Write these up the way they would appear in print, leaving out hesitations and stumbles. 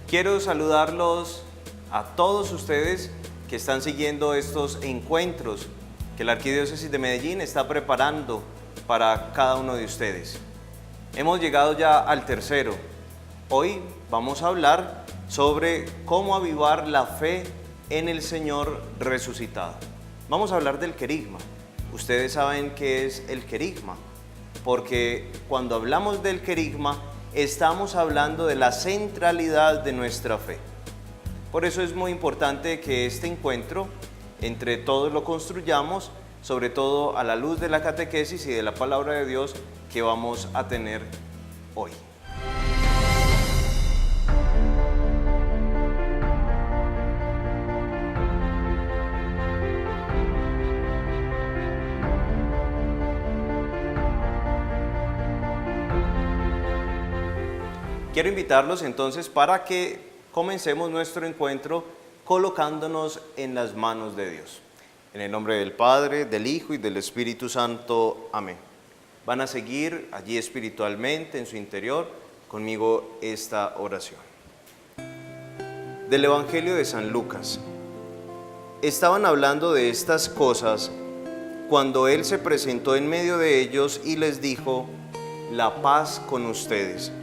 Quiero saludarlos a todos ustedes que están siguiendo estos encuentros que la Arquidiócesis de Medellín está preparando para cada uno de ustedes. Hemos llegado ya al tercero. Hoy vamos a hablar sobre cómo avivar la fe en el Señor resucitado. Vamos a hablar del querigma. Ustedes saben qué es el querigma, porque cuando hablamos del querigma estamos hablando de la centralidad de nuestra fe. Por eso es muy importante que este encuentro entre todos lo construyamos, sobre todo a la luz de la catequesis y de la palabra de Dios que vamos a tener hoy. Quiero invitarlos entonces para que comencemos nuestro encuentro colocándonos en las manos de Dios. En el nombre del Padre, del Hijo y del Espíritu Santo. Amén. Van a seguir allí espiritualmente en su interior conmigo esta oración. Del Evangelio de San Lucas. Estaban hablando de estas cosas cuando Él se presentó en medio de ellos y les dijo: la paz con ustedes.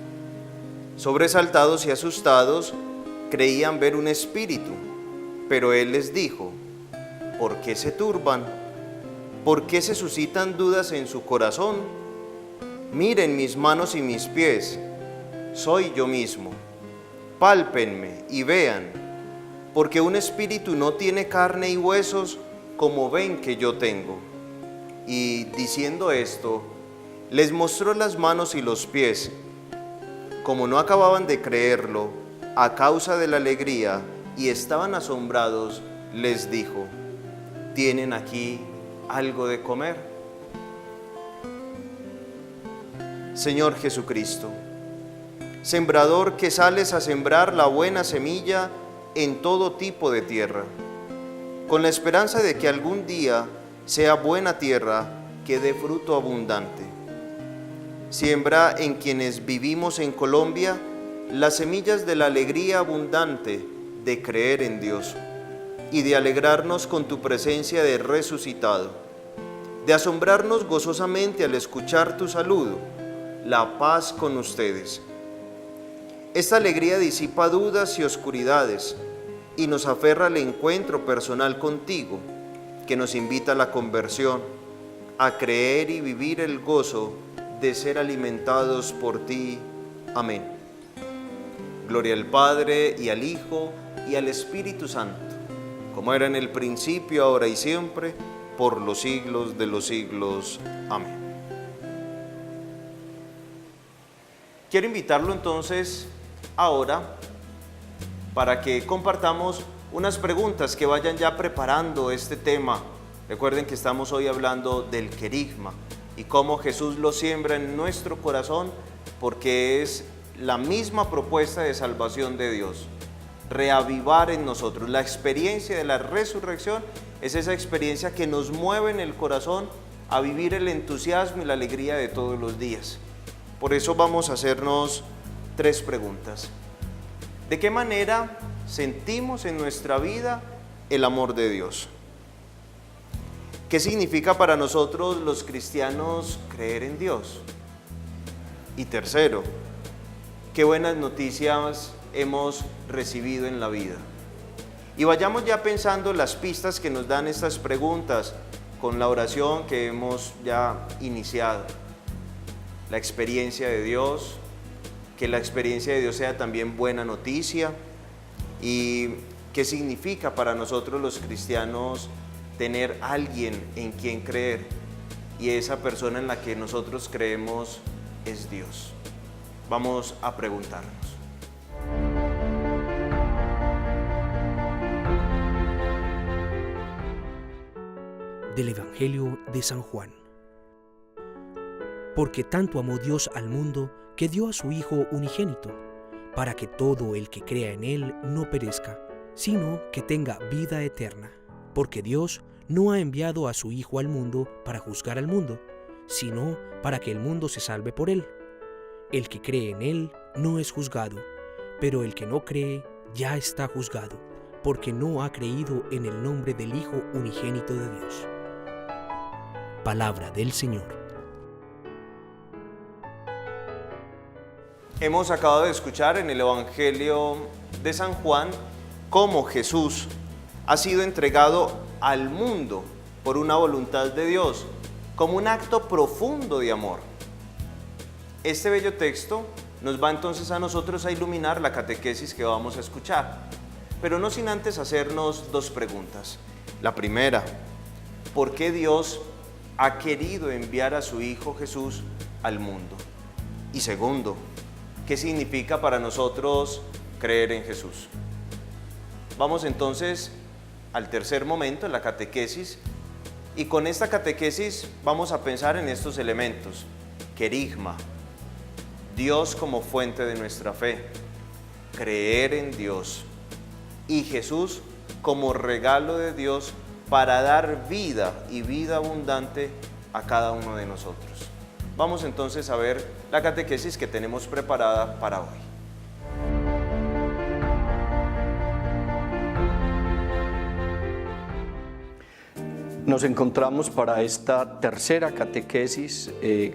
Sobresaltados y asustados, creían ver un espíritu, pero Él les dijo: ¿por qué se turban? ¿Por qué se suscitan dudas en su corazón? Miren mis manos y mis pies, soy yo mismo. Pálpenme y vean, porque un espíritu no tiene carne y huesos como ven que yo tengo. Y diciendo esto, les mostró las manos y los pies. Como no acababan de creerlo, a causa de la alegría, y estaban asombrados, les dijo: ¿tienen aquí algo de comer? Señor Jesucristo, sembrador que sales a sembrar la buena semilla en todo tipo de tierra, con la esperanza de que algún día sea buena tierra que dé fruto abundante. Siembra en quienes vivimos en Colombia las semillas de la alegría abundante de creer en Dios y de alegrarnos con tu presencia de resucitado, de asombrarnos gozosamente al escuchar tu saludo, la paz con ustedes. Esta alegría disipa dudas y oscuridades y nos aferra al encuentro personal contigo, que nos invita a la conversión, a creer y vivir el gozo de ser alimentados por ti. Amén. Gloria al Padre, y al Hijo, y al Espíritu Santo, como era en el principio, ahora y siempre, por los siglos de los siglos. Amén. Quiero invitarlo entonces ahora para que compartamos unas preguntas que vayan ya preparando este tema. Recuerden que estamos hoy hablando del querigma y cómo Jesús lo siembra en nuestro corazón, porque es la misma propuesta de salvación de Dios, reavivar en nosotros. La experiencia de la resurrección es esa experiencia que nos mueve en el corazón a vivir el entusiasmo y la alegría de todos los días. Por eso vamos a hacernos 3 preguntas. ¿De qué manera sentimos en nuestra vida el amor de Dios? ¿Qué significa para nosotros los cristianos creer en Dios? Y tercero, ¿qué buenas noticias hemos recibido en la vida? Y vayamos ya pensando las pistas que nos dan estas preguntas con la oración que hemos ya iniciado. La experiencia de Dios, que la experiencia de Dios sea también buena noticia. ¿Y qué significa para nosotros los cristianos tener alguien en quien creer? Y esa persona en la que nosotros creemos es Dios. Vamos a preguntarnos. Del Evangelio de San Juan. Porque tanto amó Dios al mundo que dio a su Hijo unigénito, para que todo el que crea en Él no perezca, sino que tenga vida eterna. Porque Dios no ha enviado a su Hijo al mundo para juzgar al mundo, sino para que el mundo se salve por Él. El que cree en Él no es juzgado, pero el que no cree ya está juzgado, porque no ha creído en el nombre del Hijo unigénito de Dios. Palabra del Señor. Hemos acabado de escuchar en el Evangelio de San Juan cómo Jesús ha sido entregado al mundo por una voluntad de Dios, como un acto profundo de amor. Este bello texto nos va entonces a nosotros a iluminar la catequesis que vamos a escuchar, pero no sin antes hacernos dos preguntas. La primera, ¿por qué Dios ha querido enviar a su Hijo Jesús al mundo? Y segundo, ¿qué significa para nosotros creer en Jesús? Vamos entonces al tercer momento en la catequesis, y con esta catequesis vamos a pensar en estos elementos: querigma, Dios como fuente de nuestra fe, creer en Dios, y Jesús como regalo de Dios para dar vida y vida abundante a cada uno de nosotros. Vamos entonces a ver la catequesis que tenemos preparada para hoy. Nos encontramos para esta tercera catequesis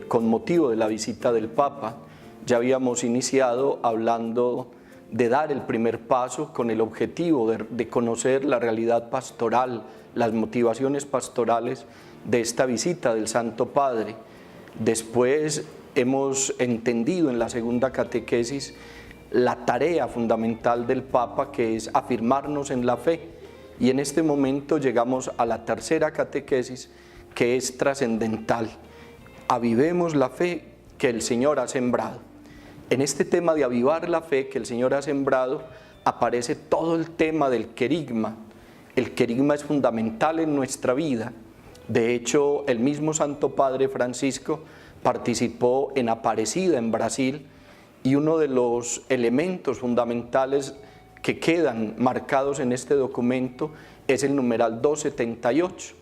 con motivo de la visita del Papa. Ya habíamos iniciado hablando de dar el primer paso con el objetivo de conocer la realidad pastoral, las motivaciones pastorales de esta visita del Santo Padre. Después hemos entendido en la segunda catequesis la tarea fundamental del Papa, que es afirmarnos en la fe. Y en este momento llegamos a la tercera catequesis, que es trascendental. Avivemos la fe que el Señor ha sembrado. En este tema de avivar la fe que el Señor ha sembrado aparece todo el tema del querigma. El querigma es fundamental en nuestra vida. De hecho, el mismo Santo Padre Francisco participó en Aparecida en Brasil, y uno de los elementos fundamentales que quedan marcados en este documento es el numeral 278,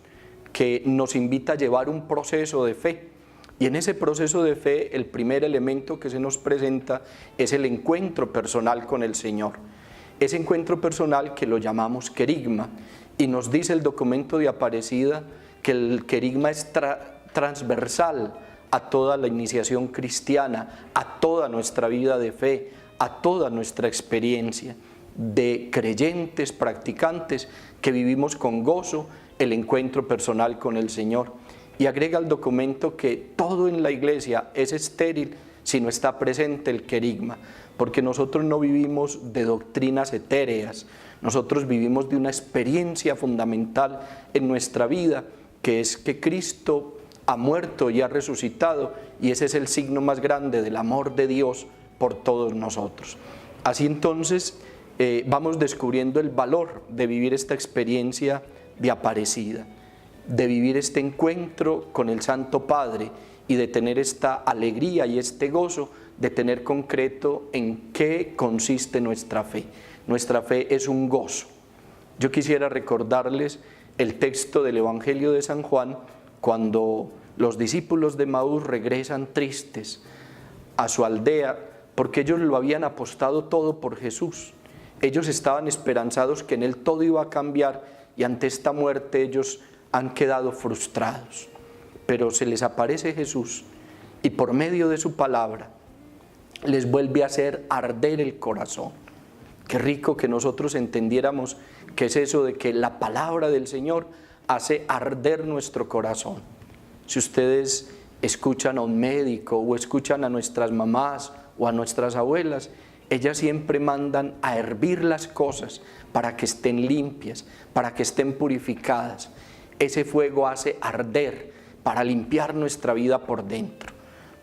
que nos invita a llevar un proceso de fe. Y en ese proceso de fe, el primer elemento que se nos presenta es el encuentro personal con el Señor. Ese encuentro personal que lo llamamos querigma, y nos dice el documento de Aparecida que el querigma es transversal a toda la iniciación cristiana, a toda nuestra vida de fe, a toda nuestra experiencia de creyentes, practicantes, que vivimos con gozo el encuentro personal con el Señor. Y agrega al documento que todo en la iglesia es estéril si no está presente el querigma, porque nosotros no vivimos de doctrinas etéreas, nosotros vivimos de una experiencia fundamental en nuestra vida, que es que Cristo ha muerto y ha resucitado, y ese es el signo más grande del amor de Dios por todos nosotros. Así entonces vamos descubriendo el valor de vivir esta experiencia de Aparecida, de vivir este encuentro con el Santo Padre y de tener esta alegría y este gozo de tener concreto en qué consiste nuestra fe. Nuestra fe es un gozo. Yo quisiera recordarles el texto del Evangelio de San Juan, cuando los discípulos de Emaús regresan tristes a su aldea porque ellos lo habían apostado todo por Jesús. Ellos estaban esperanzados que en Él todo iba a cambiar, y ante esta muerte ellos han quedado frustrados. Pero se les aparece Jesús y por medio de su palabra les vuelve a hacer arder el corazón. Qué rico que nosotros entendiéramos qué es eso de que la palabra del Señor hace arder nuestro corazón. Si ustedes escuchan a un médico o escuchan a nuestras mamás o a nuestras abuelas, ellas siempre mandan a hervir las cosas para que estén limpias, para que estén purificadas. Ese fuego hace arder para limpiar nuestra vida por dentro.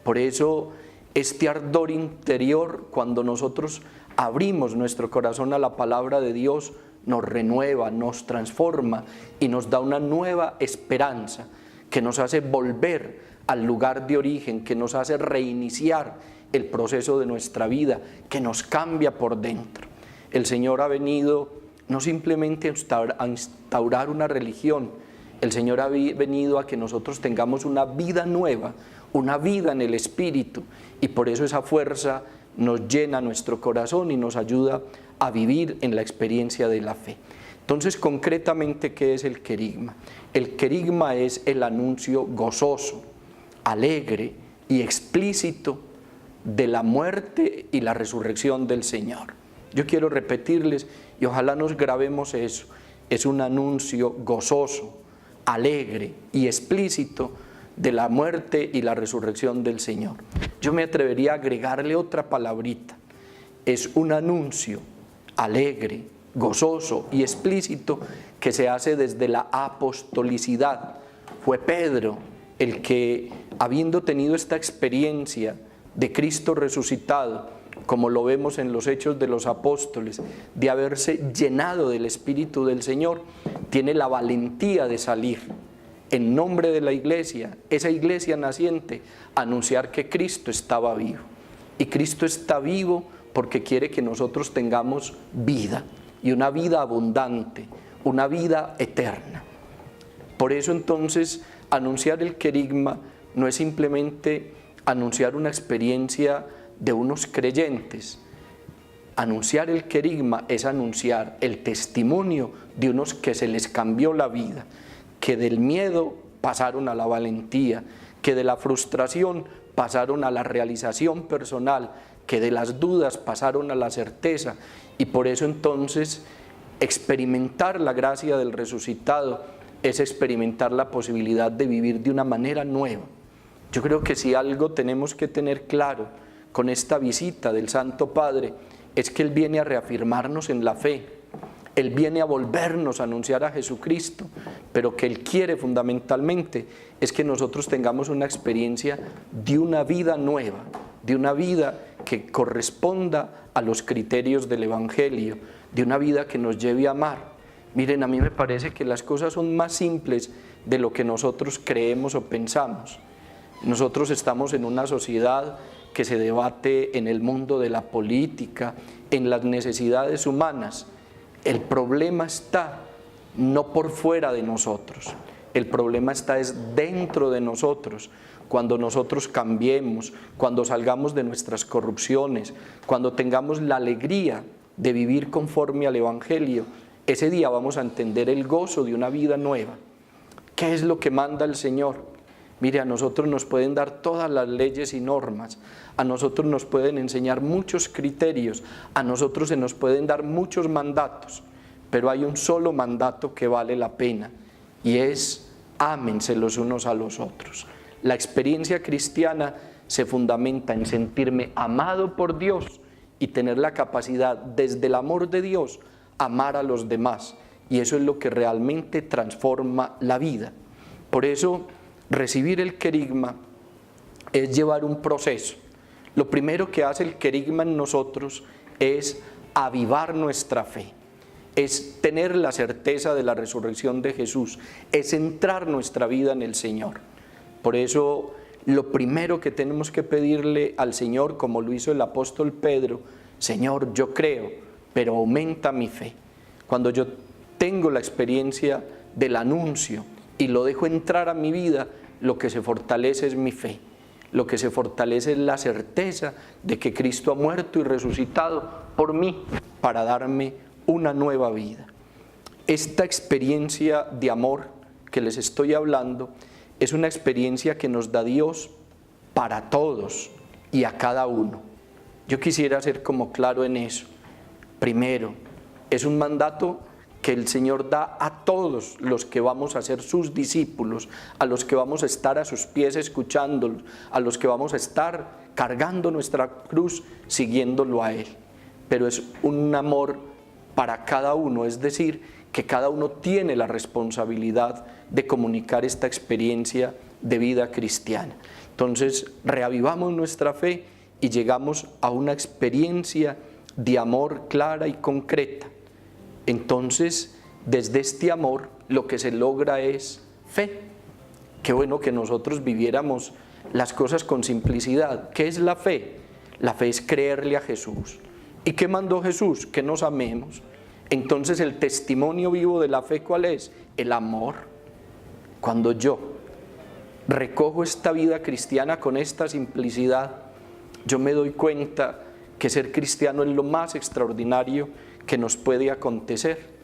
Por eso este ardor interior, cuando nosotros abrimos nuestro corazón a la palabra de Dios, nos renueva, nos transforma y nos da una nueva esperanza que nos hace volver al lugar de origen, que nos hace reiniciar el proceso de nuestra vida, que nos cambia por dentro. El Señor ha venido no simplemente a instaurar una religión, el Señor ha venido a que nosotros tengamos una vida nueva, una vida en el Espíritu, y por eso esa fuerza nos llena nuestro corazón y nos ayuda a vivir en la experiencia de la fe. Entonces, concretamente, ¿qué es el querigma? El querigma es el anuncio gozoso, alegre y explícito de la muerte y la resurrección del Señor. Yo quiero repetirles, y ojalá nos grabemos eso, es un anuncio gozoso, alegre y explícito de la muerte y la resurrección del Señor. Yo me atrevería a agregarle otra palabrita, es un anuncio alegre, gozoso y explícito que se hace desde la apostolicidad. Fue Pedro el que, habiendo tenido esta experiencia de Cristo resucitado, como lo vemos en los Hechos de los Apóstoles, de haberse llenado del Espíritu del Señor, tiene la valentía de salir en nombre de la iglesia, esa iglesia naciente, a anunciar que Cristo estaba vivo. Y Cristo está vivo porque quiere que nosotros tengamos vida, y una vida abundante, una vida eterna. Por eso entonces anunciar el querigma no es simplemente anunciar una experiencia de unos creyentes. Anunciar el querigma es anunciar el testimonio de unos que se les cambió la vida, que del miedo pasaron a la valentía, que de la frustración pasaron a la realización personal, que de las dudas pasaron a la certeza. Y por eso entonces experimentar la gracia del resucitado es experimentar la posibilidad de vivir de una manera nueva. Yo creo que si algo tenemos que tener claro con esta visita del Santo Padre es que Él viene a reafirmarnos en la fe, Él viene a volvernos a anunciar a Jesucristo, pero que Él quiere fundamentalmente es que nosotros tengamos una experiencia de una vida nueva, de una vida que corresponda a los criterios del Evangelio, de una vida que nos lleve a amar. Miren, a mí me parece que las cosas son más simples de lo que nosotros creemos o pensamos. Nosotros estamos en una sociedad que se debate en el mundo de la política, en las necesidades humanas. El problema está no por fuera de nosotros, el problema está es dentro de nosotros. Cuando nosotros cambiemos, cuando salgamos de nuestras corrupciones, cuando tengamos la alegría de vivir conforme al Evangelio, ese día vamos a entender el gozo de una vida nueva. ¿Qué es lo que manda el Señor? Mire, a nosotros nos pueden dar todas las leyes y normas, a nosotros nos pueden enseñar muchos criterios, a nosotros se nos pueden dar muchos mandatos, pero hay un solo mandato que vale la pena, y es ámense los unos a los otros. La experiencia cristiana se fundamenta en sentirme amado por Dios y tener la capacidad desde el amor de Dios amar a los demás, y eso es lo que realmente transforma la vida. Por eso recibir el querigma es llevar un proceso. Lo primero que hace el querigma en nosotros es avivar nuestra fe, es tener la certeza de la resurrección de Jesús, es centrar nuestra vida en el Señor. Por eso lo primero que tenemos que pedirle al Señor, como lo hizo el apóstol Pedro: Señor, yo creo, pero aumenta mi fe. Cuando yo tengo la experiencia del anuncio y lo dejo entrar a mi vida, lo que se fortalece es mi fe, lo que se fortalece es la certeza de que Cristo ha muerto y resucitado por mí para darme una nueva vida. Esta experiencia de amor que les estoy hablando es una experiencia que nos da Dios para todos y a cada uno. Yo quisiera ser como claro en eso. Primero, es un mandato que el Señor da a todos los que vamos a ser sus discípulos, a los que vamos a estar a sus pies escuchándolos, a los que vamos a estar cargando nuestra cruz siguiéndolo a Él. Pero es un amor para cada uno, es decir, que cada uno tiene la responsabilidad de comunicar esta experiencia de vida cristiana. Entonces, reavivamos nuestra fe y llegamos a una experiencia de amor clara y concreta. Entonces, desde este amor, lo que se logra es fe. Qué bueno que nosotros viviéramos las cosas con simplicidad. ¿Qué es la fe? La fe es creerle a Jesús. ¿Y qué mandó Jesús? Que nos amemos. Entonces, el testimonio vivo de la fe, ¿cuál es? El amor. Cuando yo recojo esta vida cristiana con esta simplicidad, yo me doy cuenta que ser cristiano es lo más extraordinario que nos puede acontecer.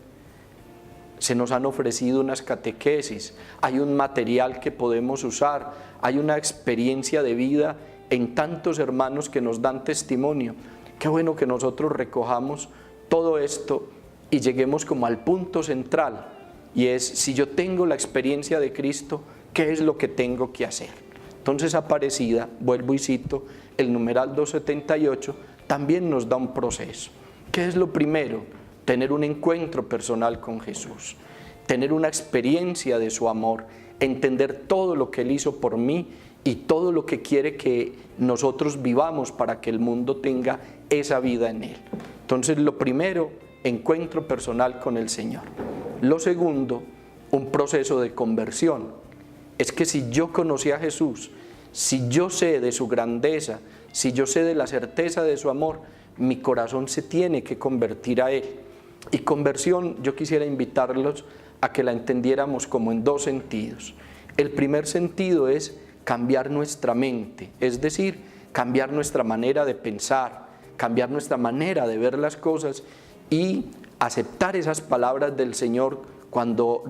Se nos han ofrecido unas catequesis, hay un material que podemos usar, hay una experiencia de vida en tantos hermanos que nos dan testimonio. Qué bueno que nosotros recojamos todo esto y lleguemos como al punto central, y es: si yo tengo la experiencia de Cristo, ¿qué es lo que tengo que hacer? Entonces Aparecida, vuelvo y cito el numeral 278, también nos da un proceso. ¿Qué es lo primero? Tener un encuentro personal con Jesús, tener una experiencia de su amor, entender todo lo que Él hizo por mí y todo lo que quiere que nosotros vivamos para que el mundo tenga esa vida en Él. Entonces, lo primero, encuentro personal con el Señor. Lo segundo, un proceso de conversión. Es que si yo conocí a Jesús, si yo sé de su grandeza, si yo sé de la certeza de su amor, mi corazón se tiene que convertir a Él. Y conversión, yo quisiera invitarlos a que la entendiéramos como en dos sentidos. El primer sentido es cambiar nuestra mente, es decir, cambiar nuestra manera de pensar, cambiar nuestra manera de ver las cosas y aceptar esas palabras del Señor cuando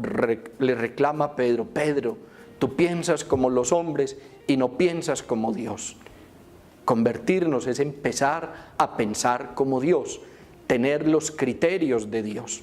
le reclama a Pedro: Pedro, tú piensas como los hombres y no piensas como Dios. Convertirnos es empezar a pensar como Dios, tener los criterios de Dios.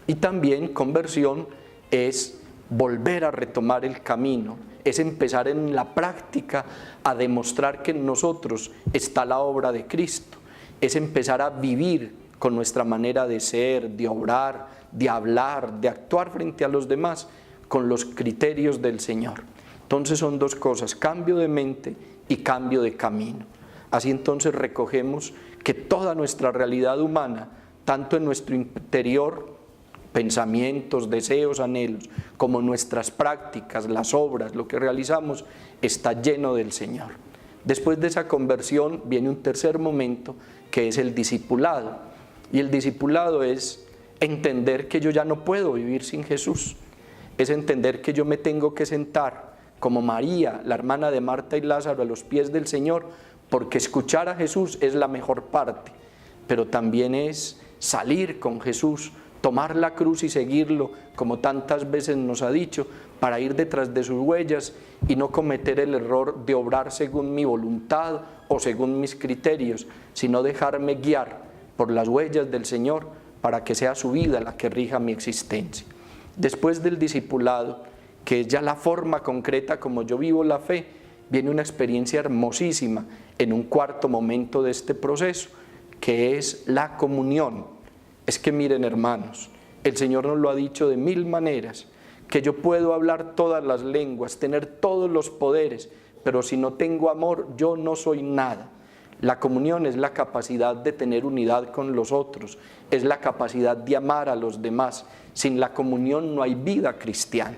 Y también conversión es volver a retomar el camino, es empezar en la práctica a demostrar que en nosotros está la obra de Cristo, es empezar a vivir con nuestra manera de ser, de obrar, de hablar, de actuar frente a los demás con los criterios del Señor. Entonces son dos cosas: cambio de mente y cambio de camino. Así entonces recogemos que toda nuestra realidad humana, tanto en nuestro interior, pensamientos, deseos, anhelos, como nuestras prácticas, las obras, lo que realizamos, está lleno del Señor. Después de esa conversión viene un tercer momento, que es el discipulado. Y el discipulado es entender que yo ya no puedo vivir sin Jesús. Es entender que yo me tengo que sentar como María, la hermana de Marta y Lázaro, a los pies del Señor, porque escuchar a Jesús es la mejor parte, pero también es salir con Jesús, tomar la cruz y seguirlo, como tantas veces nos ha dicho, para ir detrás de sus huellas y no cometer el error de obrar según mi voluntad o según mis criterios, sino dejarme guiar por las huellas del Señor para que sea su vida la que rija mi existencia. Después del discipulado, que es ya la forma concreta como yo vivo la fe, viene una experiencia hermosísima en un cuarto momento de este proceso, que es la comunión. Es que miren, hermanos, el Señor nos lo ha dicho de mil maneras, que yo puedo hablar todas las lenguas, tener todos los poderes, pero si no tengo amor, yo no soy nada. La comunión es la capacidad de tener unidad con los otros, es la capacidad de amar a los demás. Sin la comunión no hay vida cristiana.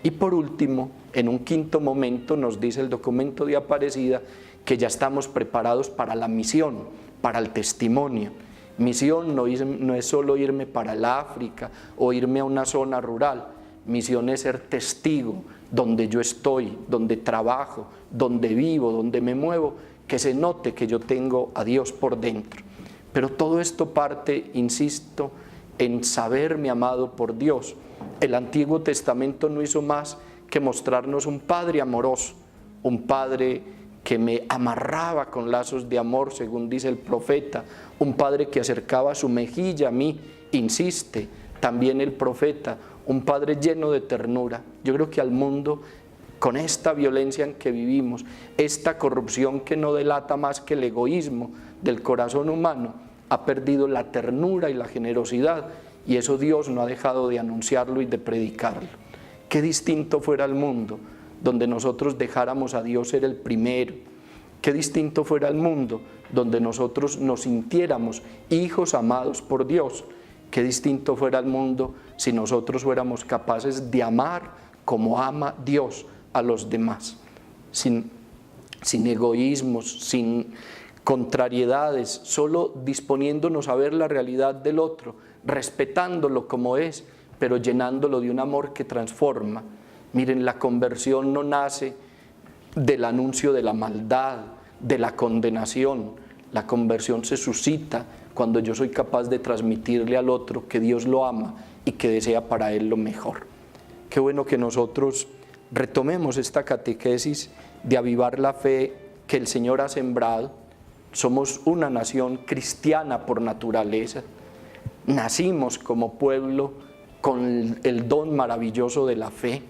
Y por último, en un quinto momento, nos dice el documento de Aparecida que ya estamos preparados para la misión, para el testimonio. Misión no es solo irme para el África o irme a una zona rural. Misión es ser testigo donde yo estoy, donde trabajo, donde vivo, donde me muevo, que se note que yo tengo a Dios por dentro. Pero todo esto parte, insisto, en saberme amado por Dios. El Antiguo Testamento no hizo más que mostrarnos un Padre amoroso, un Padre que me amarraba con lazos de amor, según dice el profeta, un Padre que acercaba su mejilla a mí, insiste también el profeta, un Padre lleno de ternura. Yo creo que al mundo, con esta violencia en que vivimos, esta corrupción que no delata más que el egoísmo del corazón humano, ha perdido la ternura y la generosidad, y eso Dios no ha dejado de anunciarlo y de predicarlo. Qué distinto fuera el mundo donde nosotros dejáramos a Dios ser el primero. Qué distinto fuera el mundo donde nosotros nos sintiéramos hijos amados por Dios. Qué distinto fuera el mundo si nosotros fuéramos capaces de amar como ama Dios a los demás, sin egoísmos, sin contrariedades, solo disponiéndonos a ver la realidad del otro, respetándolo como es, pero llenándolo de un amor que transforma. Miren, la conversión no nace del anuncio de la maldad, de la condenación. La conversión se suscita cuando yo soy capaz de transmitirle al otro que Dios lo ama y que desea para él lo mejor. Qué bueno que nosotros retomemos esta catequesis de avivar la fe que el Señor ha sembrado. Somos una nación cristiana por naturaleza. Nacimos como pueblo con el don maravilloso de la fe.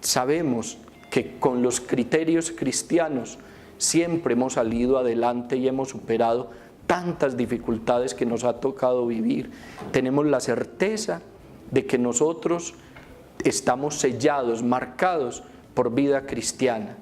Sabemos que con los criterios cristianos siempre hemos salido adelante y hemos superado tantas dificultades que nos ha tocado vivir. Tenemos la certeza de que nosotros estamos sellados, marcados por vida cristiana,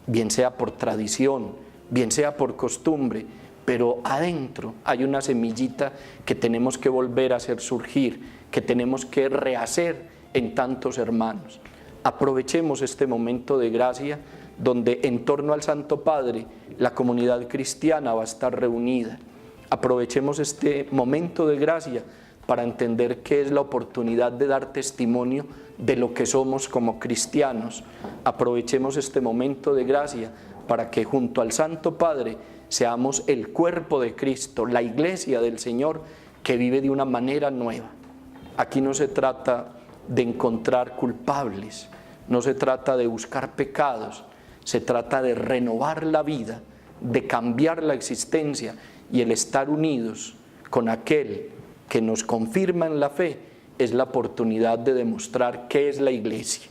bien sea por tradición, bien sea por costumbre, pero adentro hay una semillita que tenemos que volver a hacer surgir, que tenemos que rehacer en tantos hermanos. Aprovechemos este momento de gracia donde en torno al Santo Padre la comunidad cristiana va a estar reunida. Aprovechemos este momento de gracia para entender que es la oportunidad de dar testimonio de lo que somos como cristianos. Aprovechemos este momento de gracia para que junto al Santo Padre seamos el cuerpo de Cristo, la iglesia del Señor que vive de una manera nueva. Aquí no se trata de encontrar culpables, no se trata de buscar pecados, se trata de renovar la vida, de cambiar la existencia y el estar unidos con aquel que nos confirma en la fe es la oportunidad de demostrar qué es la iglesia.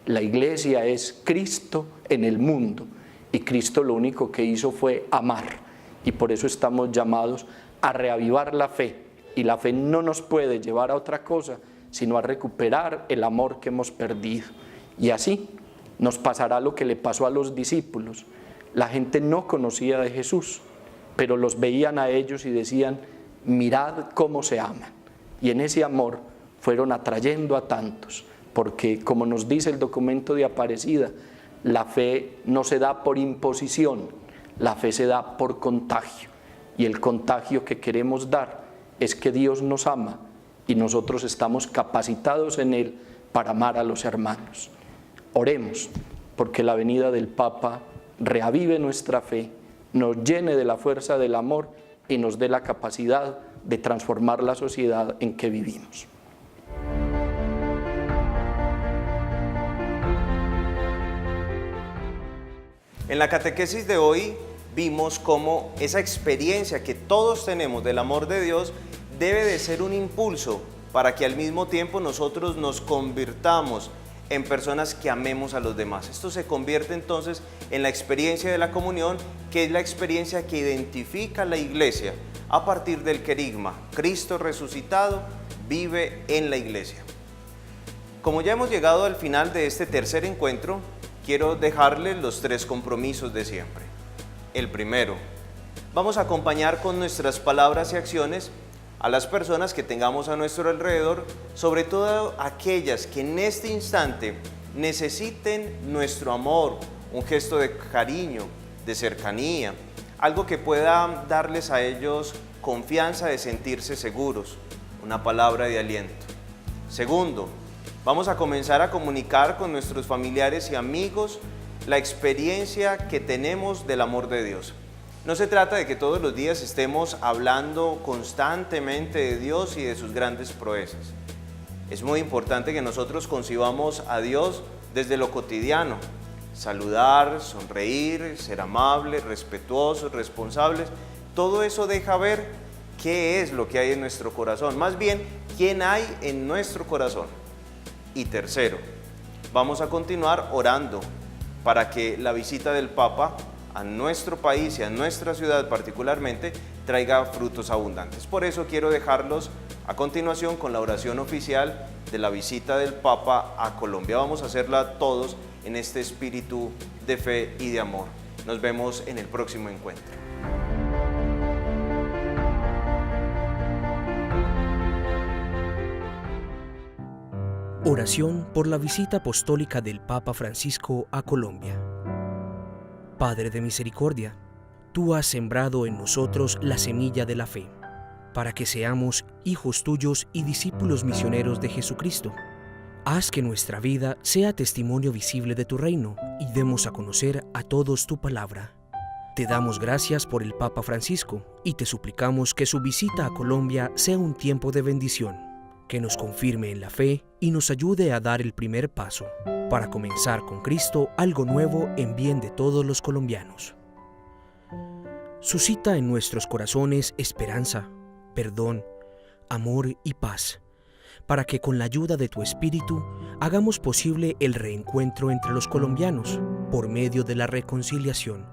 La iglesia es Cristo en el mundo y Cristo lo único que hizo fue amar y por eso estamos llamados a reavivar la fe y la fe no nos puede llevar a otra cosa sino a recuperar el amor que hemos perdido. Y así nos pasará lo que le pasó a los discípulos. La gente no conocía de Jesús, pero los veían a ellos y decían, mirad cómo se aman. Y en ese amor fueron atrayendo a tantos, porque como nos dice el documento de Aparecida, la fe no se da por imposición, la fe se da por contagio. Y el contagio que queremos dar es que Dios nos ama y nosotros estamos capacitados en Él para amar a los hermanos. Oremos porque la venida del Papa reavive nuestra fe, nos llene de la fuerza del amor y nos dé la capacidad de transformar la sociedad en que vivimos. En la catequesis de hoy vimos cómo esa experiencia que todos tenemos del amor de Dios debe de ser un impulso para que al mismo tiempo nosotros nos convirtamos en personas que amemos a los demás. Esto se convierte entonces en la experiencia de la comunión, que es la experiencia que identifica la iglesia a partir del querigma. Cristo resucitado vive en la iglesia. Como ya hemos llegado al final de este tercer encuentro, quiero dejarles los 3 compromisos de siempre. El primero, vamos a acompañar con nuestras palabras y acciones a las personas que tengamos a nuestro alrededor, sobre todo aquellas que en este instante necesiten nuestro amor, un gesto de cariño, de cercanía, algo que pueda darles a ellos confianza de sentirse seguros, una palabra de aliento. Segundo, vamos a comenzar a comunicar con nuestros familiares y amigos la experiencia que tenemos del amor de Dios. No se trata de que todos los días estemos hablando constantemente de Dios y de sus grandes proezas. Es muy importante que nosotros concibamos a Dios desde lo cotidiano. Saludar, sonreír, ser amables, respetuosos, responsables. Todo eso deja ver qué es lo que hay en nuestro corazón. Más bien, quién hay en nuestro corazón. Y tercero, vamos a continuar orando para que la visita del Papa a nuestro país y a nuestra ciudad particularmente traiga frutos abundantes. Por eso quiero dejarlos a continuación con la oración oficial de la visita del Papa a Colombia. Vamos a hacerla todos en este espíritu de fe y de amor. Nos vemos en el próximo encuentro. Oración por la visita apostólica del Papa Francisco a Colombia. Padre de misericordia, tú has sembrado en nosotros la semilla de la fe, para que seamos hijos tuyos y discípulos misioneros de Jesucristo. Haz que nuestra vida sea testimonio visible de tu reino y demos a conocer a todos tu palabra. Te damos gracias por el Papa Francisco y te suplicamos que su visita a Colombia sea un tiempo de bendición, que nos confirme en la fe y nos ayude a dar el primer paso para comenzar con Cristo algo nuevo en bien de todos los colombianos. Suscita en nuestros corazones esperanza, perdón, amor y paz, para que con la ayuda de tu Espíritu hagamos posible el reencuentro entre los colombianos por medio de la reconciliación.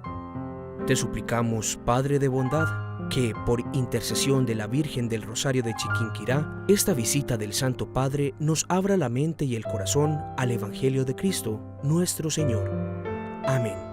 Te suplicamos, Padre de bondad, que por intercesión de la Virgen del Rosario de Chiquinquirá, esta visita del Santo Padre nos abra la mente y el corazón al Evangelio de Cristo, nuestro Señor. Amén.